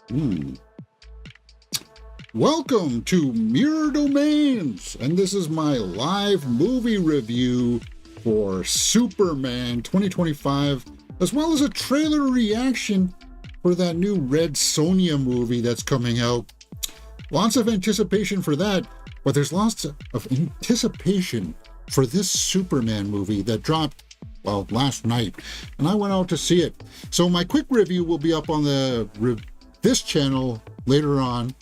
Hmm. Welcome to Mirror Domains, and this is my live movie review for Superman 2025, as well as a trailer reaction for that new Red Sonja movie that's coming out. Lots of anticipation for that, but there's lots of anticipation for this Superman movie that dropped, well, last night, and I went out to see it. So my quick review will be up on this channel later on,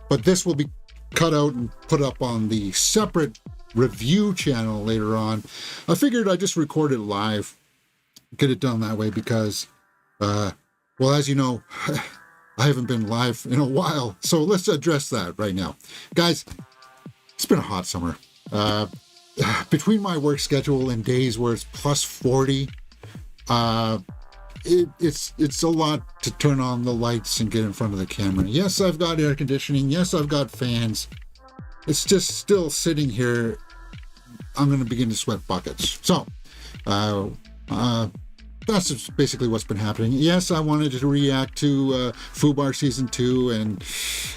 but this will be cut out and put up on the separate review channel later on. I figured I'd just record it live, get it done that way because, well, as you know, I haven't been live in a while, so let's address that right now. Guys, it's been a hot summer. Between my work schedule and days where it's plus 40, it's a lot to turn on the lights and get in front of the camera. Yes, I've got air conditioning. Yes, I've got fans. It's just still sitting here. I'm going to begin to sweat buckets. So, that's just basically what's been happening. Yes, I wanted to react to Fubar Season 2 and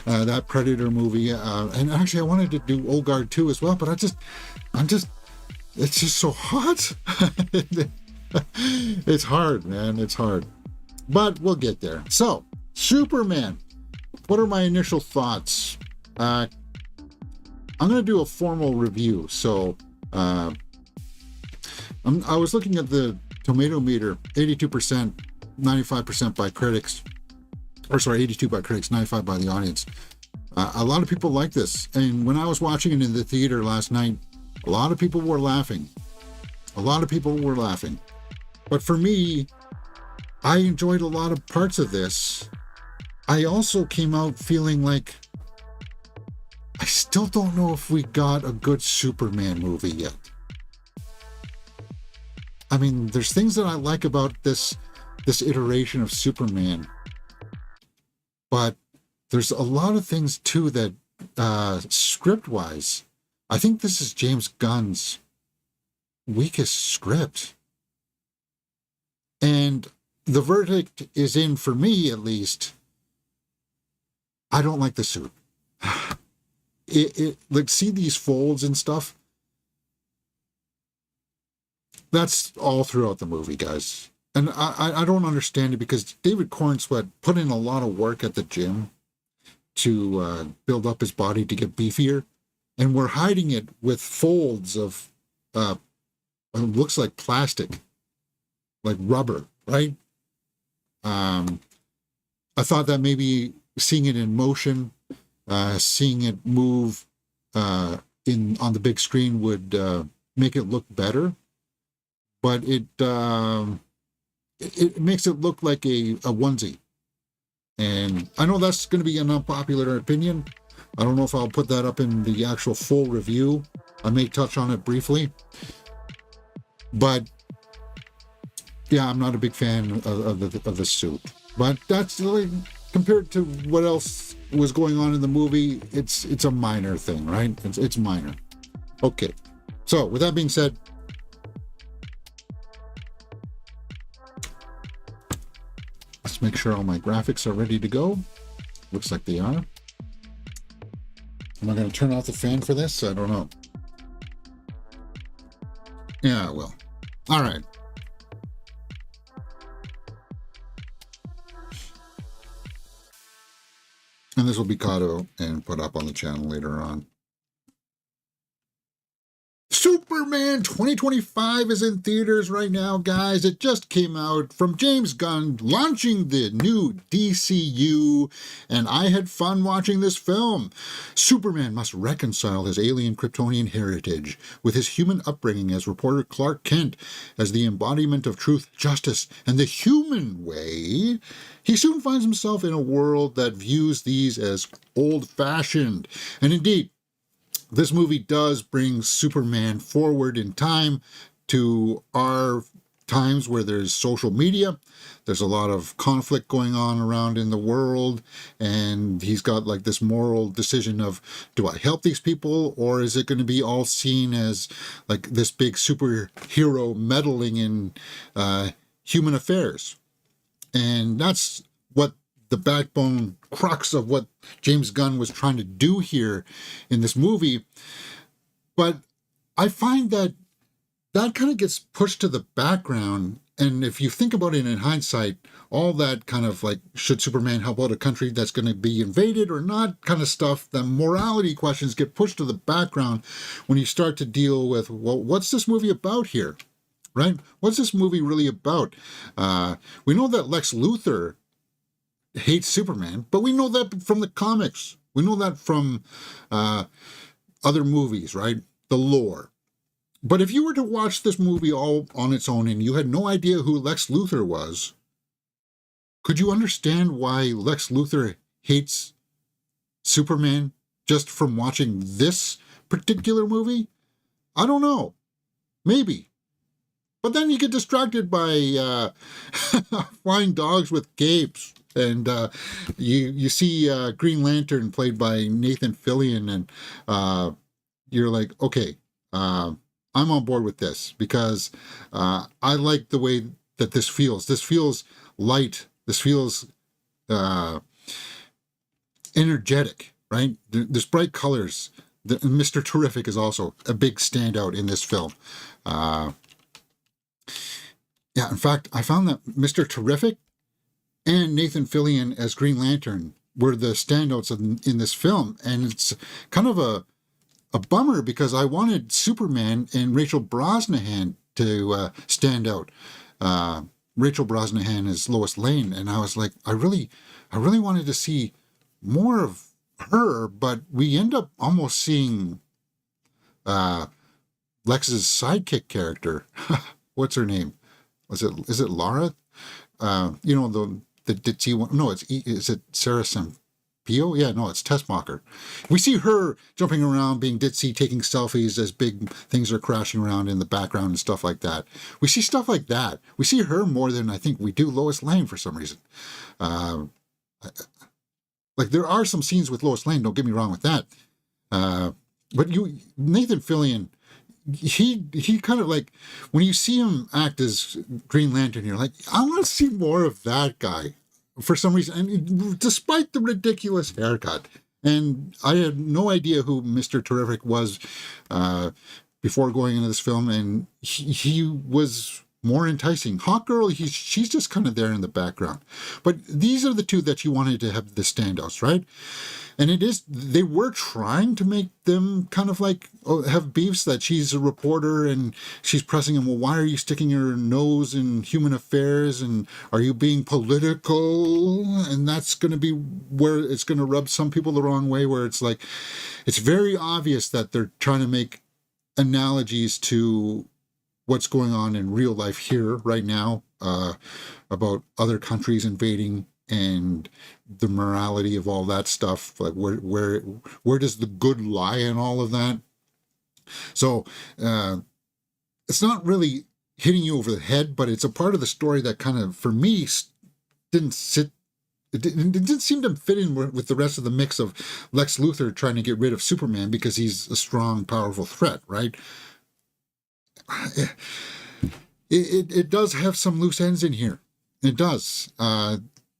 that Predator movie. And actually, I wanted to do Old Guard 2 as well, but it's just so hot. It's hard, man. It's hard. But we'll get there. So, Superman. What are my initial thoughts? I'm going to do a formal review. So, I was looking at the tomato meter, 82%, 95% by critics. Or sorry, 82 by critics, 95 by the audience. A lot of people like this. And when I was watching it in the theater last night, a lot of people were laughing. But for me, I enjoyed a lot of parts of this. I also came out feeling like I still don't know if we got a good Superman movie yet. I mean, there's things that I like about this iteration of Superman, but there's a lot of things too that script-wise, I think this is James Gunn's weakest script. And the verdict is in, for me at least, I don't like the suit. Like, see these folds and stuff? That's all throughout the movie, guys. And I don't understand it because David Corenswet put in a lot of work at the gym to build up his body to get beefier. And we're hiding it with folds of it looks like plastic, like rubber, right? I thought that maybe seeing it in motion, seeing it move on the big screen would make it look better, but it makes it look like a onesie. And I know that's going to be an unpopular opinion. I don't know if I'll put that up in the actual full review. I may touch on it briefly. But yeah, I'm not a big fan of the suit. But that's like, compared to what else was going on in the movie, it's a minor thing, right? It's minor. Okay. So with that being said, let's make sure all my graphics are ready to go. Looks like they are. Am I going to turn off the fan for this? I don't know. Yeah, I will. All right. And this will be cut out and put up on the channel later on. Superman 2025 is in theaters right now, guys. It just came out from James Gunn launching the new DCU, and I had fun watching this film. Superman must reconcile his alien Kryptonian heritage with his human upbringing as reporter Clark Kent. As the embodiment of truth, justice, and the human way, he soon finds himself in a world that views these as old-fashioned. And indeed, this movie does bring Superman forward in time to our times where there's social media. There's a lot of conflict going on around in the world, and he's got like this moral decision of, do I help these people, or is it going to be all seen as like this big superhero meddling in human affairs? And that's what the backbone crux of what James Gunn was trying to do here in this movie. But I find that kind of gets pushed to the background. And if you think about it in hindsight, all that kind of like, should Superman help out a country that's going to be invaded or not kind of stuff, the morality questions get pushed to the background when you start to deal with, well, what's this movie about here? Right? What's this movie really about? We know that Lex Luthor hates Superman, but we know that from the comics. We know that from other movies, right? The lore. But if you were to watch this movie all on its own and you had no idea who Lex Luthor was, could you understand why Lex Luthor hates Superman just from watching this particular movie? I don't know. Maybe. But then you get distracted by flying dogs with capes. And you see Green Lantern played by Nathan Fillion, and you're like, okay, I'm on board with this because I like the way that this feels. This feels light. This feels energetic, right? There's bright colors. Mr. Terrific is also a big standout in this film. Yeah, in fact, I found that Mr. Terrific and Nathan Fillion as Green Lantern were the standouts in this film. And it's kind of a bummer because I wanted Superman and Rachel Brosnahan to stand out. Rachel Brosnahan is Lois Lane, and I was like, I really wanted to see more of her, but we end up almost seeing Lex's sidekick character. What's her name? Is it Laura? You know, the ditzy one. No, is it Sarah Sampio? Yeah, no, it's Tessmacher. We see her jumping around, being ditzy, taking selfies as big things are crashing around in the background and stuff like that. We see stuff like that. We see her more than I think we do Lois Lane for some reason. Like there are some scenes with Lois Lane. Don't get me wrong with that. But Nathan Fillion, he kind of like, when you see him act as Green Lantern, you're like, I want to see more of that guy for some reason. And despite the ridiculous haircut, and I had no idea who Mr. Terrific was before going into this film, and he was more enticing. Hawkgirl, she's just kind of there in the background. But these are the two that you wanted to have the standouts, right? And they were trying to make them kind of like have beefs, that she's a reporter and she's pressing him, well, why are you sticking your nose in human affairs, and are you being political? And that's going to be where it's going to rub some people the wrong way, where it's like, it's very obvious that they're trying to make analogies to what's going on in real life here right now, about other countries invading and the morality of all that stuff. Like where does the good lie in all of that? So it's not really hitting you over the head, but it's a part of the story that kind of, for me, didn't sit. It didn't seem to fit in with the rest of the mix of Lex Luthor trying to get rid of Superman because he's a strong, powerful threat, right? It does have some loose ends in here. It does.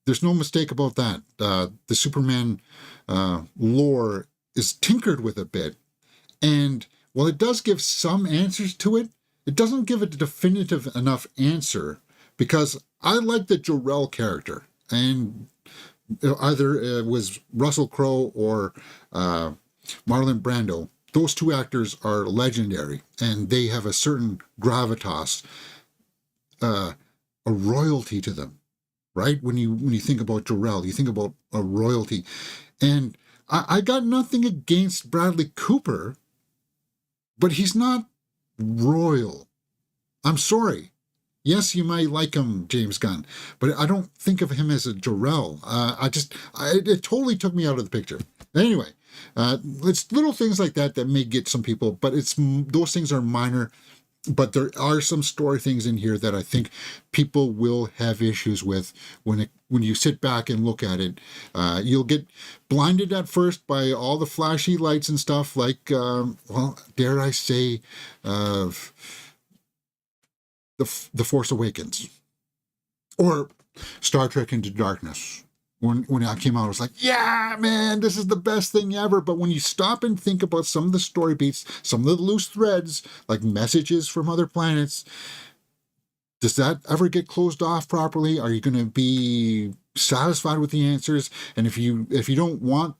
There's no mistake about that. The Superman lore is tinkered with a bit. And while it does give some answers to it, it doesn't give a definitive enough answer, because I like the Jor-El character. And either it was Russell Crowe or Marlon Brando. Those two actors are legendary, and they have a certain gravitas, a royalty to them, right? When you think about Jor-El, you think about a royalty. And I got nothing against Bradley Cooper, but he's not royal. I'm sorry. Yes, you might like him, James Gunn, but I don't think of him as a Jor-El. It totally took me out of the picture. Anyway, it's little things like that may get some people, but those things are minor. But there are some story things in here that I think people will have issues with when you sit back and look at it. You'll get blinded at first by all the flashy lights and stuff, like, well, dare I say, The Force Awakens, or Star Trek Into Darkness, when I came out, I was like, yeah, man, this is the best thing ever. But when you stop and think about some of the story beats, some of the loose threads, like messages from other planets, does that ever get closed off properly? Are you going to be satisfied with the answers? And if you don't want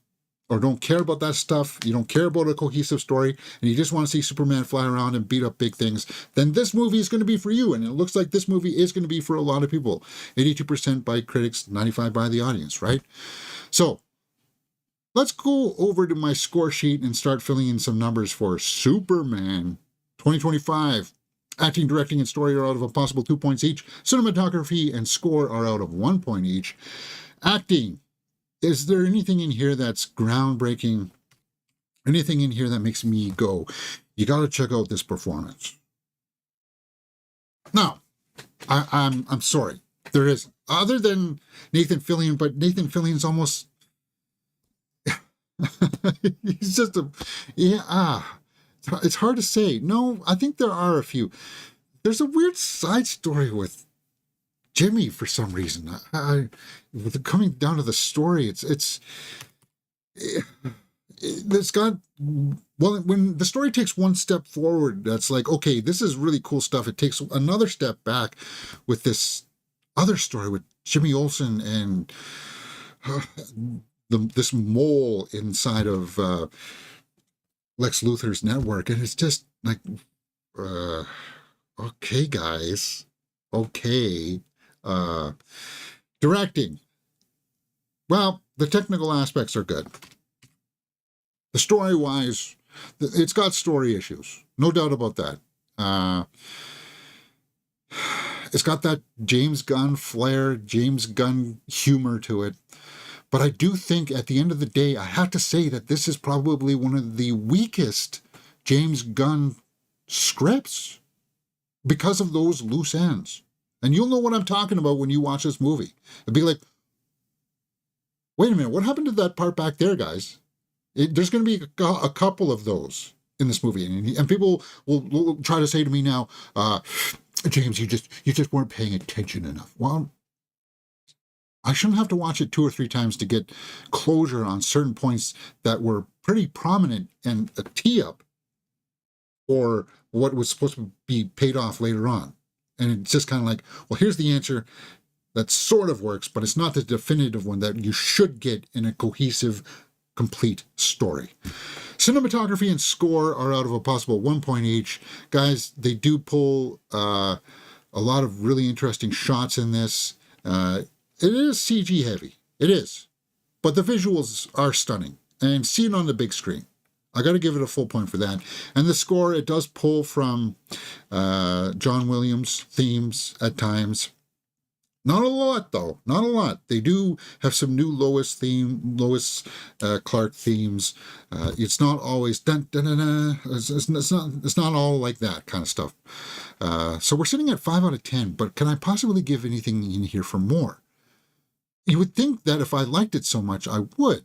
or don't care about that stuff, you don't care about a cohesive story, and you just want to see Superman fly around and beat up big things, then this movie is going to be for you. And it looks like this movie is going to be for a lot of people. 82% by critics, 95% by the audience, right? So let's go over to my score sheet and start filling in some numbers for Superman 2025. Acting, directing, and story are out of a possible 2 points each. Cinematography and score are out of 1 point each. Acting. Is there anything in here that's groundbreaking? Anything in here that makes me go, you got to check out this performance? No, I'm sorry. There isn't. Other than Nathan Fillion, but Nathan Fillion's almost... he's just a... Yeah, it's hard to say. No, I think there are a few. There's a weird side story with Jimmy for some reason. With coming down to the story, it's got, well, when the story takes one step forward, that's like, okay, this is really cool stuff. It takes another step back with this other story with Jimmy Olsen and this mole inside of Lex Luthor's network, and it's just like, okay, guys, okay. Directing. Well, the technical aspects are good. The story-wise, it's got story issues, no doubt about that. It's got that James Gunn flair, James Gunn humor to it. But I do think at the end of the day, I have to say that this is probably one of the weakest James Gunn scripts because of those loose ends. And you'll know what I'm talking about when you watch this movie. It'd be like, wait a minute, what happened to that part back there, guys? There's going to be a couple of those in this movie. And people will try to say to me now, James, you just weren't paying attention enough. Well, I shouldn't have to watch it 2 or 3 times to get closure on certain points that were pretty prominent and a tee-up for what was supposed to be paid off later on. And it's just kind of like, well, here's the answer that sort of works, but it's not the definitive one that you should get in a cohesive, complete story. Cinematography and score are out of a possible 1 point each. Guys, they do pull a lot of really interesting shots in this. It is CG heavy. It is. But the visuals are stunning. And see it on the big screen. I got to give it a full point for that. And the score, it does pull from John Williams' themes at times. Not a lot, though. Not a lot. They do have some new Lois Clark themes. It's not always dun dun dun dun. It's not all like that kind of stuff. So we're sitting at 5 out of 10. But can I possibly give anything in here for more? You would think that if I liked it so much, I would.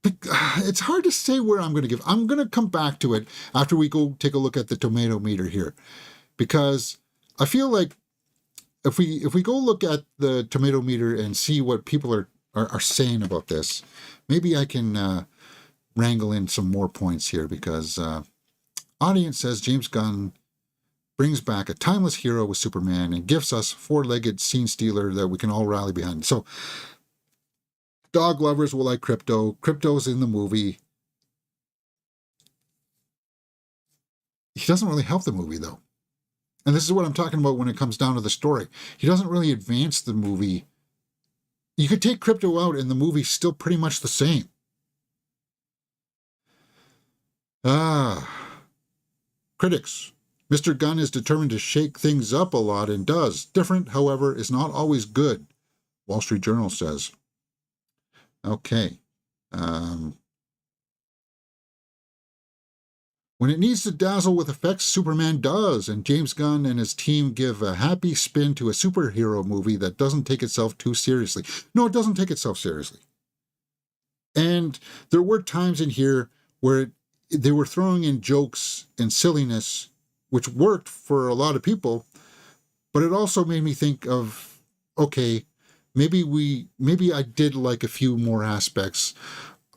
But it's hard to say where I'm going to give. I'm going to come back to it after we go take a look at the tomato meter here, because I feel like if we go look at the tomato meter and see what people are saying about this, maybe I can wrangle in some more points here, because audience says James Gunn brings back a timeless hero with Superman and gives us four-legged scene stealer that we can all rally behind. So dog lovers will like Crypto. Crypto's in the movie. He doesn't really help the movie, though. And this is what I'm talking about when it comes down to the story. He doesn't really advance the movie. You could take Crypto out and the movie's still pretty much the same. Critics. Mr. Gunn is determined to shake things up a lot and does. Different, however, is not always good, Wall Street Journal says. Okay. When it needs to dazzle with effects, Superman does, and James Gunn and his team give a happy spin to a superhero movie that doesn't take itself too seriously. No, it doesn't take itself seriously. And there were times in here where they were throwing in jokes and silliness, which worked for a lot of people, but it also made me think of, okay, maybe I did like a few more aspects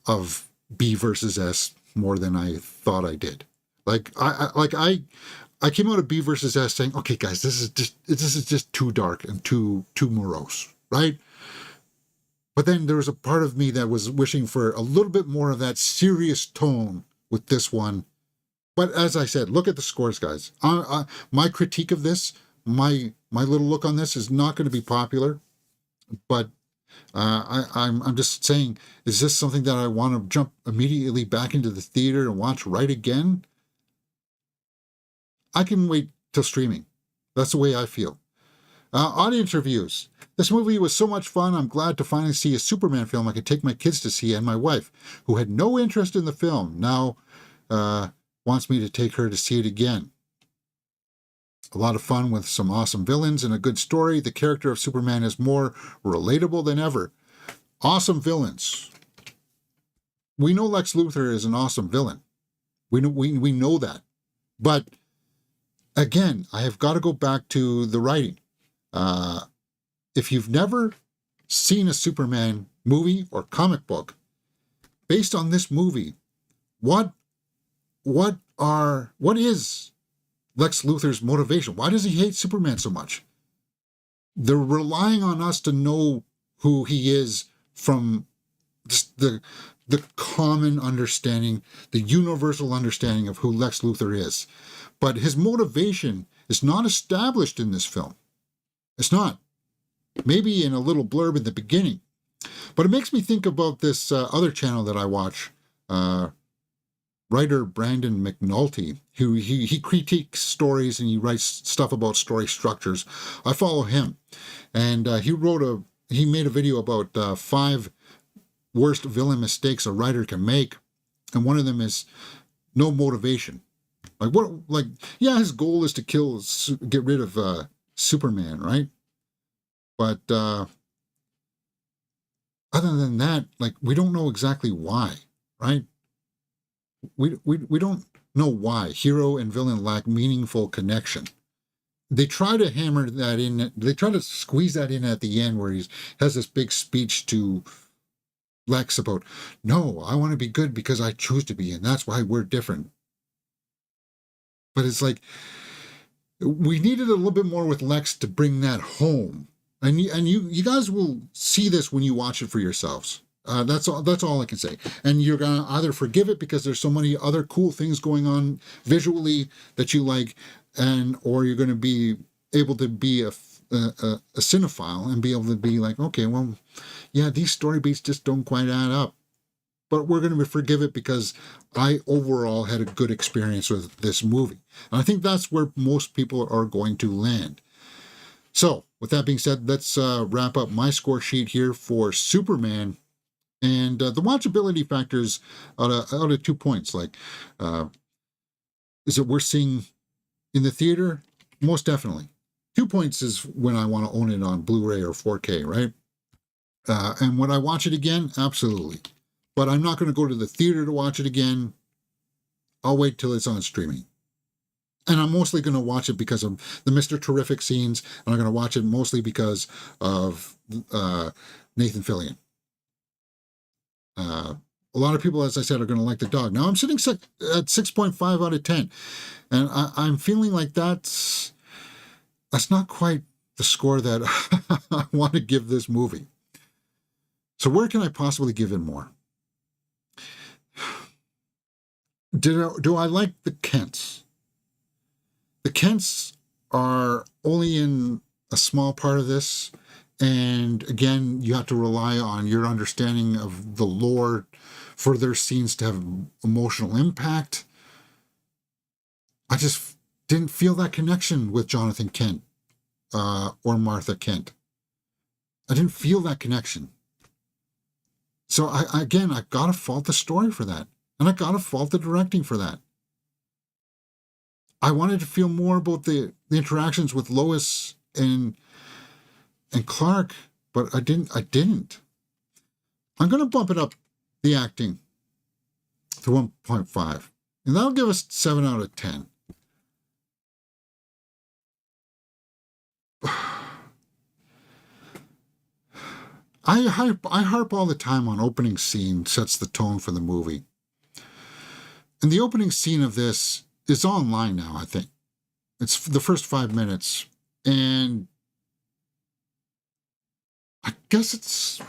of B versus S more than I thought I did. I came out of B versus S saying, okay, guys, this is just too dark and too morose, right? But then there was a part of me that was wishing for a little bit more of that serious tone with this one. But as I said, look at the scores, guys. My critique of this, my little look on this is not going to be popular, but I'm just saying, is this something that I want to jump immediately back into the theater and watch right again? I can wait till streaming. That's the way I feel. Audience reviews. This movie was so much fun. I'm glad to finally see a Superman film I could take my kids to see, and my wife, who had no interest in the film, now wants me to take her to see it again. A lot of fun with some awesome villains and a good story. The character of Superman is more relatable than ever. Awesome villains. We know Lex Luthor is an awesome villain. We know that. But again, I have got to go back to the writing. If you've never seen a Superman movie or comic book, based on this movie, what is Lex Luthor's motivation? Why does he hate Superman so much? They're relying on us to know who he is from just the common understanding, the universal understanding of who Lex Luthor is. But his motivation is not established in this film. It's not. Maybe in a little blurb in the beginning. But it makes me think about this other channel that I watch, writer Brandon McNulty, who he critiques stories and he writes stuff about story structures. I follow him, and he made a video about 5 worst villain mistakes a writer can make, and one of them is no motivation. His goal is to get rid of Superman, right? But other than that, we don't know exactly why, right? We don't know why hero and villain lack meaningful connection. They try to hammer that in. They try to squeeze that in at the end where he has this big speech to Lex about, no, I want to be good because I choose to be, and that's why we're different. But it's like, we needed a little bit more with Lex to bring that home. And you guys will see this when you watch it for yourselves. That's all I can say. And you're gonna either forgive it because there's so many other cool things going on visually that you like, or you're gonna be able to be a cinephile and be able to be like, okay, well, yeah, these story beats just don't quite add up. But we're going to forgive it because I overall had a good experience with this movie. And I think that's where most people are going to land. So, with that being said, let's wrap up my score sheet here for Superman. And the watchability factors out of 2 points. Is it worth seeing in the theater? Most definitely. 2 points is when I want to own it on Blu-ray or 4K, right? And would I watch it again? Absolutely. But I'm not going to go to the theater to watch it again. I'll wait till it's on streaming. And I'm mostly going to watch it because of the Mr. Terrific scenes, and I'm going to watch it mostly because of Nathan Fillion. A lot of people, as I said, are going to like the dog. Now, I'm sitting at 6.5 out of 10, and I'm feeling like that's not quite the score that I want to give this movie. So where can I possibly give it more? Do I like the Kents? The Kents are only in a small part of this, and again, you have to rely on your understanding of the lore for their scenes to have emotional impact. I just didn't feel that connection with Jonathan Kent or Martha Kent. I didn't feel that connection. So I got to fault the story for that. And I got to fault the directing for that. I wanted to feel more about the interactions with Lois and Clark, but I didn't. I'm going to bump it up, the acting, to 1.5. And that'll give us 7 out of 10. I harp all the time on opening scene sets the tone for the movie. And the opening scene of this is online now, I think. It's the first 5 minutes. And I guess it's...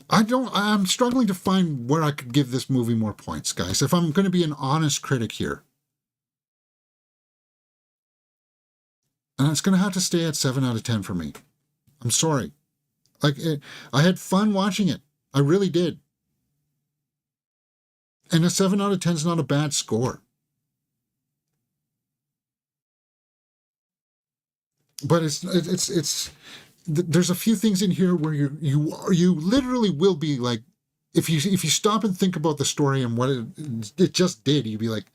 I'm struggling to find where I could give this movie more points, guys. If I'm going to be an honest critic here. And it's going to have to stay at 7 out of 10 for me. I'm sorry. I had fun watching it. I really did. And a 7 out of 10 is not a bad score. But there's a few things in here where you literally will be like, if you stop and think about the story and what it just did, you'd be like,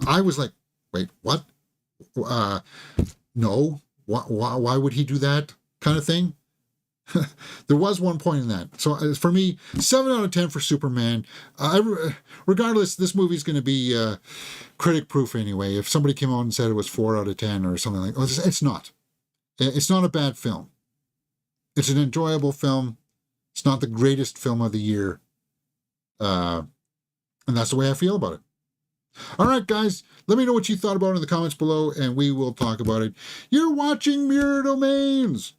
I was like, wait, what? No, why would he do that kind of thing? There was one point in that. So for me, 7 out of 10 for Superman. Regardless, this movie's going to be critic proof anyway. If somebody came out and said it was 4 out of 10 or something like, it's not. It's not a bad film. It's an enjoyable film. It's not the greatest film of the year. And that's the way I feel about it. All right, guys, let me know what you thought about it in the comments below, and we will talk about it. You're watching Mirror Domains.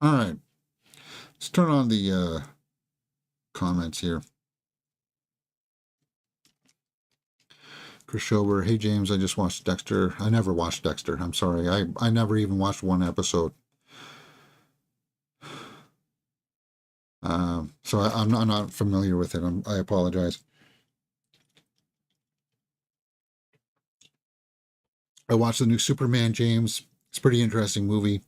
All right, let's turn on the comments here. Chris Schober, hey James, I just watched Dexter. I never watched Dexter. I'm sorry. I never even watched one episode. So I'm not familiar with it. I apologize. I watched the new Superman, James. It's a pretty interesting movie.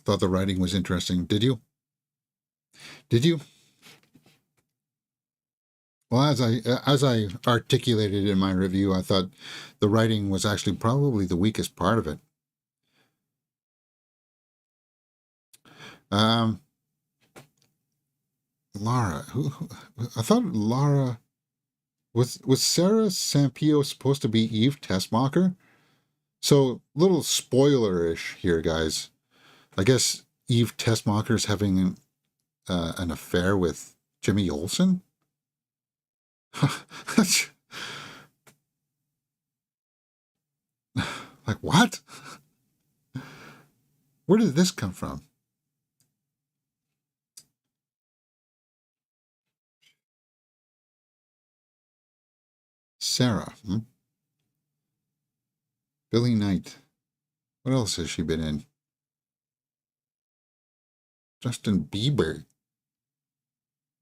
Thought the writing was interesting. Did you? Did you? Well, as I articulated in my review, I thought the writing was actually probably the weakest part of it. Lara, I thought Lara was Sarah Sampio supposed to be Eve Tessmacher? So little spoiler-ish here, guys. I guess Eve Tessmacher's having an affair with Jimmy Olsen. Like, what? Where did this come from? Sarah. Billy Knight. What else has she been in? Justin Bieber.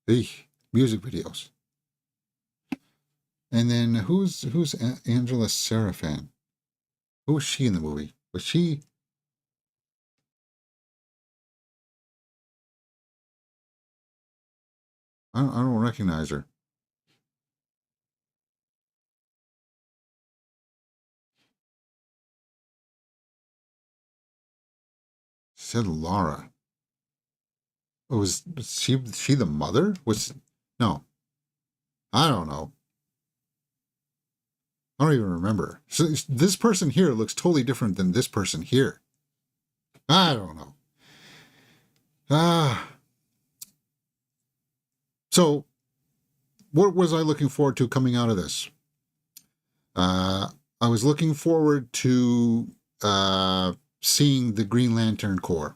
Music videos. And then who's Angela Serafan? Who was she in the movie? Was she? I don't recognize her. Said Laura. Oh, was she the mother? No. I don't know. I don't even remember. So this person here looks totally different than this person here. I don't know. So what was I looking forward to coming out of this? I was looking forward to seeing the Green Lantern Corps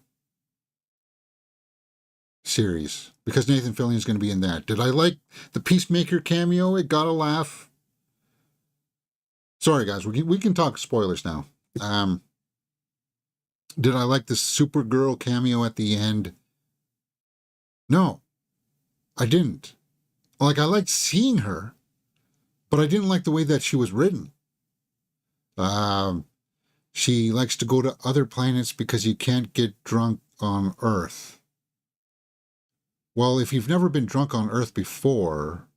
series, because Nathan Fillion is going to be in that. Did I like the Peacemaker cameo? It got a laugh. Sorry, guys, we can talk spoilers now. Did I like the Supergirl cameo at the end? No, I didn't. Like, I liked seeing her, but I didn't like the way that she was written. She likes to go to other planets because you can't get drunk on Earth. Well, if you've never been drunk on Earth before,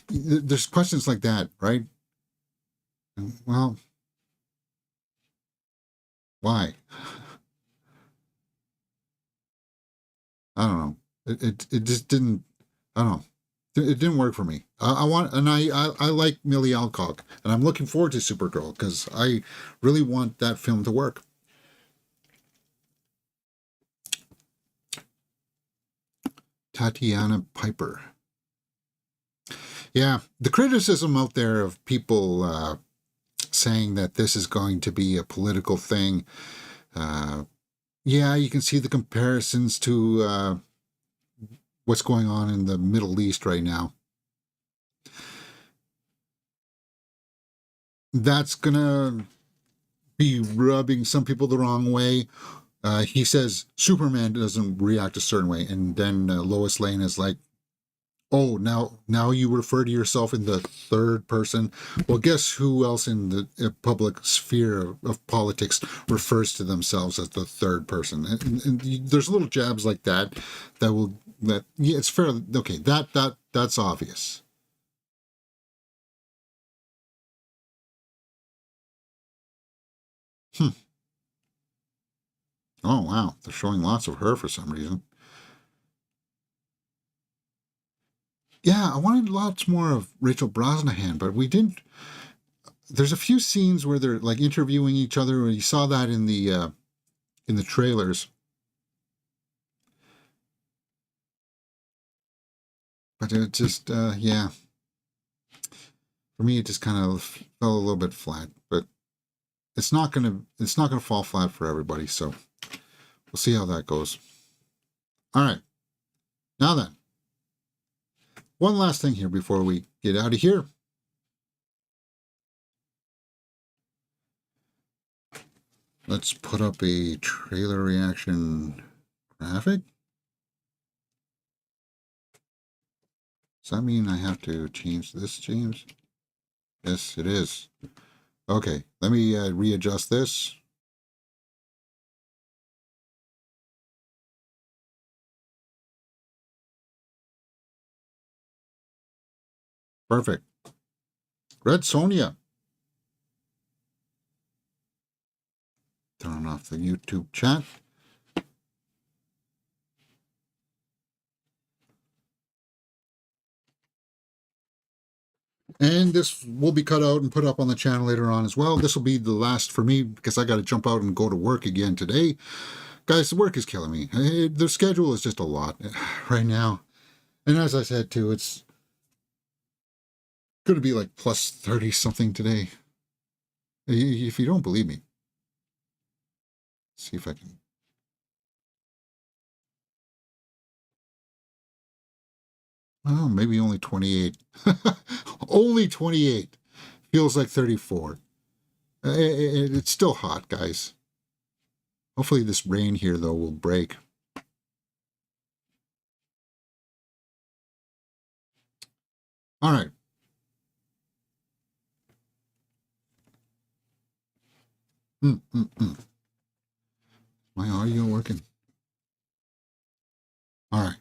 there's questions like that, right? Well, why? I don't know. It just didn't. I don't know. It didn't work for me. I want, and I like Millie Alcock, and I'm looking forward to Supergirl because I really want that film to work. Tatiana Piper. Yeah, the criticism out there of people saying that this is going to be a political thing. Yeah, you can see the comparisons to what's going on in the Middle East right now. That's going to be rubbing some people the wrong way. He says Superman doesn't react a certain way, and then Lois Lane is like, "Oh, now you refer to yourself in the third person." Well, guess who else in the public sphere of politics refers to themselves as the third person? And there's little jabs like that yeah, it's fairly okay. That's obvious. Hmm. Oh wow, they're showing lots of her for some reason. Yeah, I wanted lots more of Rachel Brosnahan, but we didn't. There's a few scenes where they're like interviewing each other, and you saw that in the trailers. But it just, yeah, for me, it just kind of fell a little bit flat. But it's not gonna fall flat for everybody. So we'll see how that goes. All right, now then, one last thing here before we get out of here. Let's put up a trailer reaction graphic. Does that mean I have to change this, James? Yes, it is. Okay, let me readjust this. Perfect. Red Sonja. Turn off the YouTube chat. And this will be cut out and put up on the channel later on as well. This will be the last for me because I got to jump out and go to work again today. Guys, the work is killing me. The schedule is just a lot right now. And as I said too, it's going to be like plus 30 something today. If you don't believe me, see if I can. Oh, maybe only 28. Only 28. Feels like 34. It's still hot, guys. Hopefully this rain here, though, will break. All right. My audio working? All right.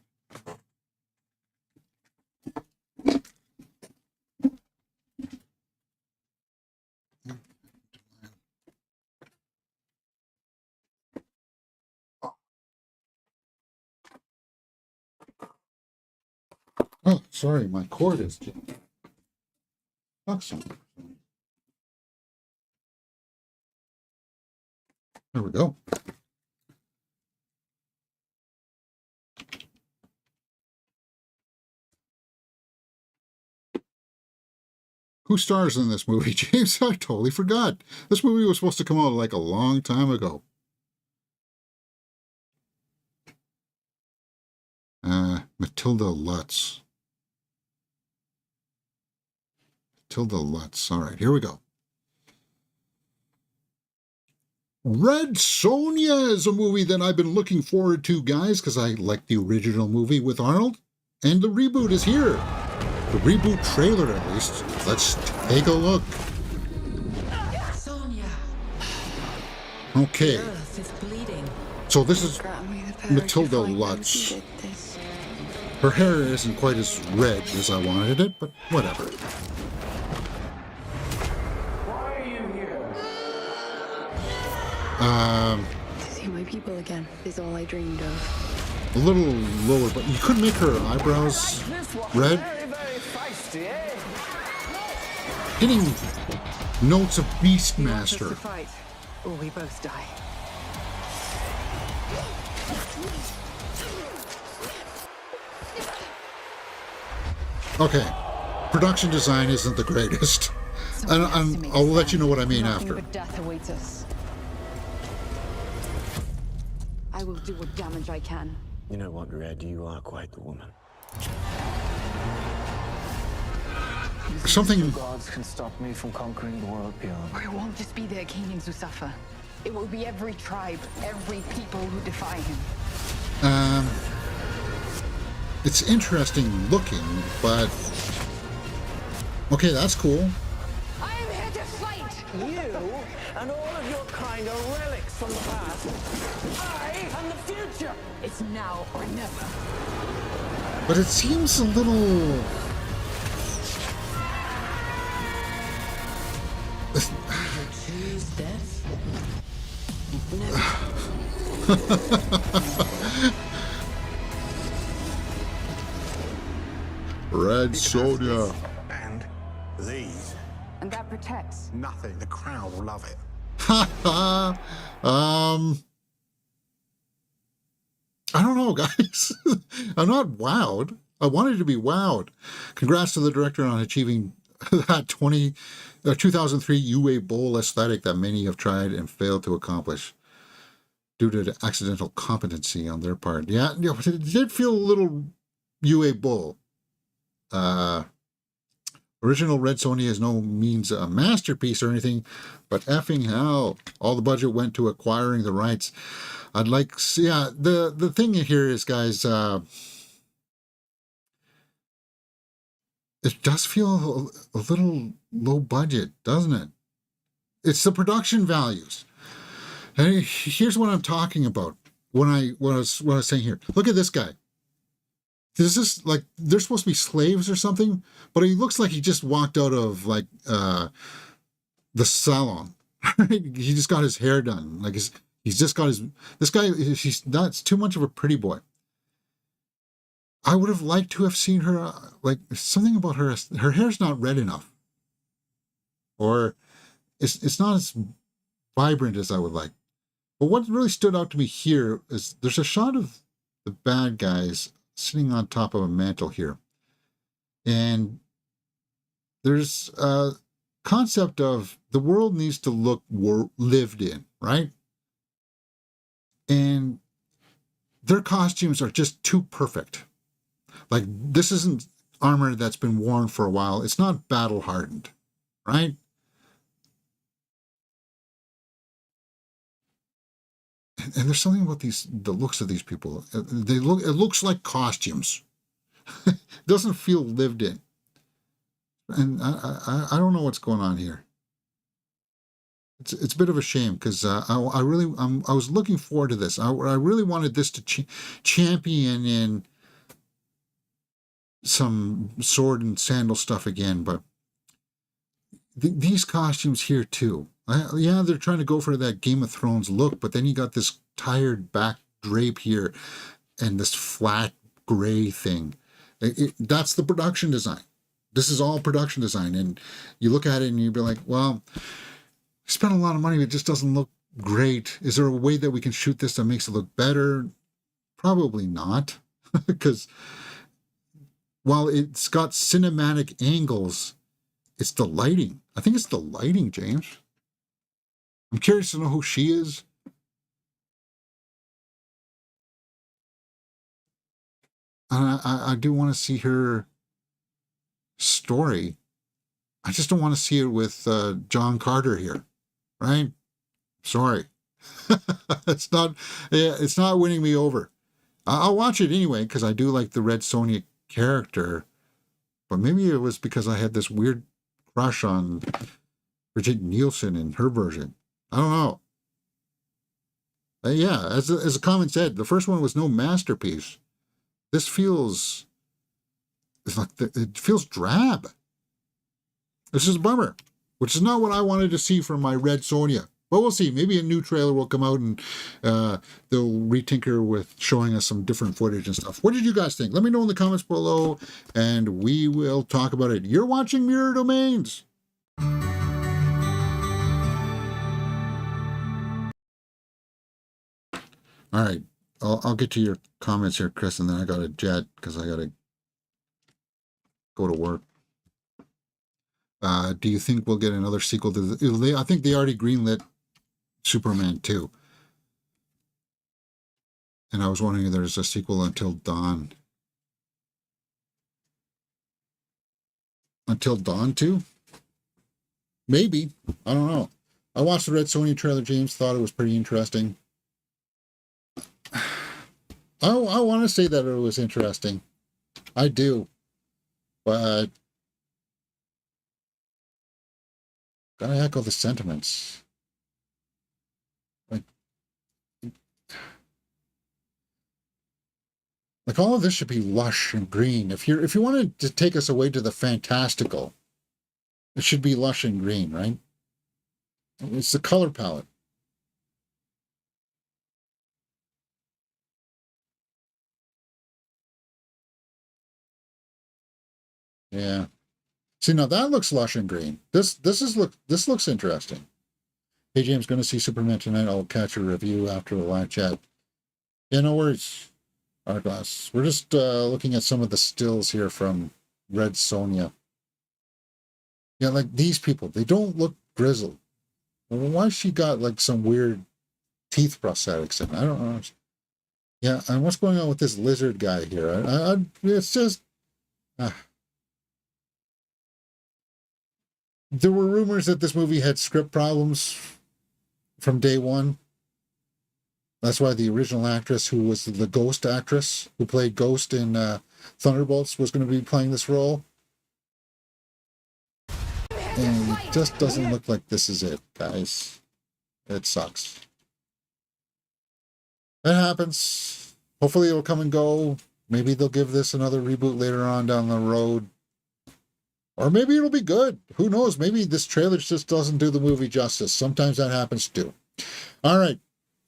Oh, sorry, my cord is jammed. Excellent. There we go. Who stars in this movie, James? I totally forgot. This movie was supposed to come out like a long time ago. Matilda Lutz. Matilda Lutz. All right, here we go. Red Sonja is a movie that I've been looking forward to, guys, because I like the original movie with Arnold. And the reboot is here. The reboot trailer, at least. Let's take a look. Sonja. Okay. Earth is bleeding. So this is Matilda Lutz. Her hair isn't quite as red as I wanted it, but whatever. Why are you here? To see my people again is all I dreamed of. a little lower, but you couldn't make her eyebrows red. Very feisty, eh? Hitting notes of He wants us to Beastmaster. fight, or we both die. Okay, production design isn't the greatest. And I'll let you know what I mean Nothing after. but death awaits us. I will do what damage I can. You know what, Red? You are quite the woman. Something. Gods can stop me from conquering the world beyond. It won't just be their kings who suffer. It will be every tribe, every people who defy him. It's interesting looking, but okay, that's cool. I am here to fight! You and all of your kind are relics from the past. I am the future. It's now or never. But it seems a little. Choose death? Red Sonja. And these. And that protects. Nothing. The crowd will love it. I don't know, guys. I'm not wowed. I wanted to be wowed. Congrats to the director on achieving that 2003 UA Bowl aesthetic that many have tried and failed to accomplish due to the accidental competency on their part. Yeah, it did feel a little UA Bowl. Original Red Sonja is no means a masterpiece or anything, but effing hell, all the budget went to acquiring the rights. I'd like, yeah, the thing here is, guys, it does feel a little low budget, doesn't it? It's the production values. And here's what I'm talking about when I was saying here. Look at this guy. Is this like they're supposed to be slaves or something? But he looks like he just walked out of like the salon. He just got his hair done. Like he's just got his. This guy, he's not. It's too much of a pretty boy. I would have liked to have seen her. Like something about her. Her hair's not red enough, or it's not as vibrant as I would like. But what really stood out to me here is there's a shot of the bad guys sitting on top of a mantle here. And there's a concept of the world needs to look lived in, right? And their costumes are just too perfect. Like, this isn't armor that's been worn for a while. It's not battle hardened, right? And there's something about the looks of these people. It looks like costumes. It doesn't feel lived in. And I don't know what's going on here. It's a bit of a shame because I was looking forward to this. I really wanted this to champion in some sword and sandal stuff again, but these costumes here too. Yeah, they're trying to go for that Game of Thrones look, but then you got this tired back drape here and this flat gray thing. That's the production design. This is all production design. And you look at it and you'd be like, well, you spent a lot of money, but it just doesn't look great. Is there a way that we can shoot this that makes it look better? Probably not. Because while it's got cinematic angles, it's the lighting. I think it's the lighting, James. I'm curious to know who she is. And I do want to see her story. I just don't want to see it with John Carter here, right? Sorry. It's not winning me over. I'll watch it anyway because I do like the Red Sonja character. But maybe it was because I had this weird crush on Brigitte Nielsen in her version. I don't know. Yeah, as a comment said, the first one was no masterpiece. This feels, it feels drab. This is a bummer, which is not what I wanted to see from my Red Sonja. But we'll see. Maybe a new trailer will come out and they'll retinker with showing us some different footage and stuff. What did you guys think? Let me know in the comments below, and we will talk about it. You're watching Mirror Domains. All right. I'll get to your comments here, Chris, and then I got to jet because I got to go to work. Do you think we'll get another sequel to the... I think they already greenlit Superman 2. And I was wondering if there's a sequel Until Dawn. Until Dawn 2? Maybe. I don't know. I watched the Red Sonja trailer, James. Thought it was pretty interesting. I want to say that it was interesting. I do. But gotta echo the sentiments. Like all of this should be lush and green. If you wanted to take us away to the fantastical, it should be lush and green, right? It's the color palette. Yeah. See, now that looks lush and green. This looks interesting. Hey James, going to see Superman tonight. I'll catch a review after the live chat. Yeah, no worries. Hourglass. We're just looking at some of the stills here from Red Sonja. Yeah, like these people, they don't look grizzled. Well, why she got like some weird teeth prosthetics in? I don't know. Yeah, and what's going on with this lizard guy here? It's just... There were rumors that this movie had script problems from day one. That's why the original actress, who was the Ghost actress, who played Ghost in Thunderbolts, was going to be playing this role. And it just doesn't look like this is it, guys. It sucks. It happens. Hopefully it'll come and go. Maybe they'll give this another reboot later on down the road. Or maybe it'll be good. Who knows? Maybe this trailer just doesn't do the movie justice. Sometimes that happens too. All right.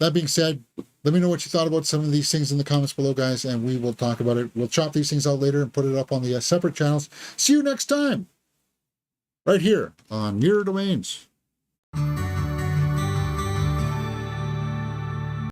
That being said, let me know what you thought about some of these things in the comments below, guys, and we will talk about it. We'll chop these things out later and put it up on the separate channels. See you next time. Right here on Mirror Domains.